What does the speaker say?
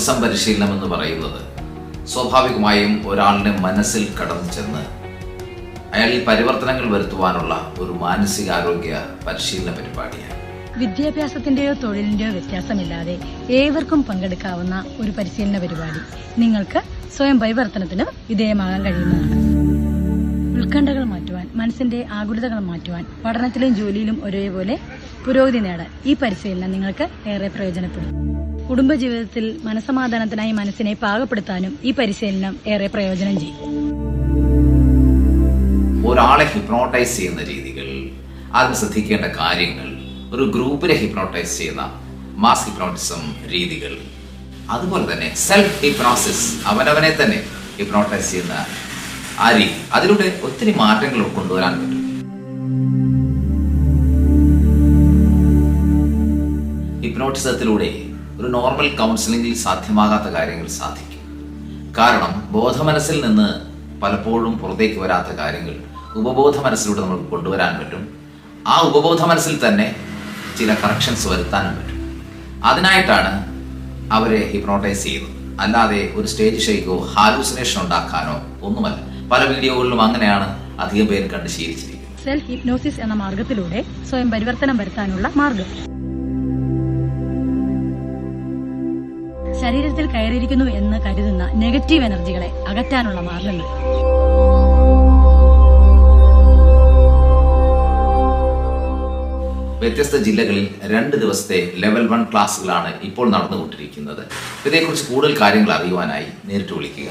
Hypnotism പരിശീലനം എന്ന് പറയുന്നത് സ്വാഭാവികമായും ഒരാളുടെ മനസ്സിൽ കടന്നു ചെന്ന് അയാളിൽ പരിവർത്തനങ്ങൾ വരുത്തുവാനുള്ള ഒരു മാനസികാരോഗ്യ പരിശീലന പരിപാടിയാണ്. വിദ്യാഭ്യാസത്തിന്റെയോ തൊഴിലിന്റെയോ വ്യത്യാസമില്ലാതെ ഏവർക്കും പങ്കെടുക്കാവുന്ന ഒരു പരിശീലന പരിപാടി. നിങ്ങൾക്ക് സ്വയം പരിവർത്തനത്തിന് വിധേയമാകാൻ കഴിയുന്നതാണ്. ഉത്കണ്ഠകൾ മാറ്റുവാൻ, മനസ്സിന്റെ ആകുലതകൾ മാറ്റുവാൻ, പഠനത്തിലും ജോലിയിലും ഒരേപോലെ പുരോഗതി നേടാൻ ഈ പരിശീലനം നിങ്ങൾക്ക് ഏറെ പ്രയോജനപ്പെടും. കുടുംബജീവിതത്തിൽ മനസ്സമാധാനത്തിനായി മനസ്സിനെ പാകപ്പെടുത്താനും ഈ പരിശീലനം ഏറെ പ്രയോജനം ചെയ്യും. ഒരാളെ ഹിപ്നോട്ടൈസ് ചെയ്യുന്ന രീതികൾ, അതിന് ശ്രദ്ധിക്കേണ്ട കാര്യങ്ങൾ, ഒരു ഗ്രൂപ്പിനെ ഹിപ്നോട്ടൈസ് ചെയ്യുന്ന മാസ് ഹിപ്നോട്ടിസം രീതികൾ, അതുപോലെ തന്നെ സെൽഫ് ഹിപ്നോസിസ്, അവനവനെ തന്നെ ഹിപ്നോട്ടൈസ് ചെയ്യുന്ന ആ രീതി, അതിലൂടെ ഒത്തിരി മാറ്റങ്ങൾ കൊണ്ടുവരാൻ പറ്റും. ഹിപ്നോട്ടിസത്തിലൂടെ ഒരു നോർമൽ കൗൺസിലിംഗിൽ സാധ്യമാകാത്ത കാര്യങ്ങൾ സാധിക്കും. കാരണം ബോധമനസ്സിൽ നിന്ന് പലപ്പോഴും പുറത്തേക്ക് വരാത്ത കാര്യങ്ങൾ ഉപബോധ മനസ്സിലൂടെ നമുക്ക് കൊണ്ടുവരാൻ പറ്റും. ആ ഉപബോധ മനസ്സിൽ തന്നെ ചില കറക്ഷൻസ് വരുത്താനും പറ്റും. അതിനായിട്ടാണ് അവരെ ഹിപ്നോട്ടൈസ് ചെയ്യുന്നത്, അല്ലാതെ ഒരു സ്റ്റേജ് ഷേക്കോ ഹാലൂസിനേഷൻ ഉണ്ടാക്കാനോ ഒന്നുമല്ല. പല വീഡിയോകളിലും അങ്ങനെയാണ് അധികം പേര് കണ്ട് ശീലിച്ചിരിക്കുന്നത്. സെൽഫ് ഹിപ്നോസിസ് എന്ന മാർഗത്തിലൂടെ സ്വയം പരിവർത്തനം വരുത്താനുള്ള മാർഗം. ശരീരത്തിൽ കയറിയിരിക്കുന്നു എന്ന് കരുതുന്ന നെഗറ്റീവ് എനർജികളെ അകറ്റാനുള്ള മാർഗങ്ങൾ. വ്യത്യസ്ത ജില്ലകളിൽ 2 ദിവസത്തെ ലെവൽ 1 ക്ലാസ്സുകളാണ് ഇപ്പോൾ നടന്നുകൊണ്ടിരിക്കുന്നത്. ഇതേക്കുറിച്ച് കൂടുതൽ കാര്യങ്ങൾ അറിയുവാനായി നേരിട്ട് വിളിക്കുക.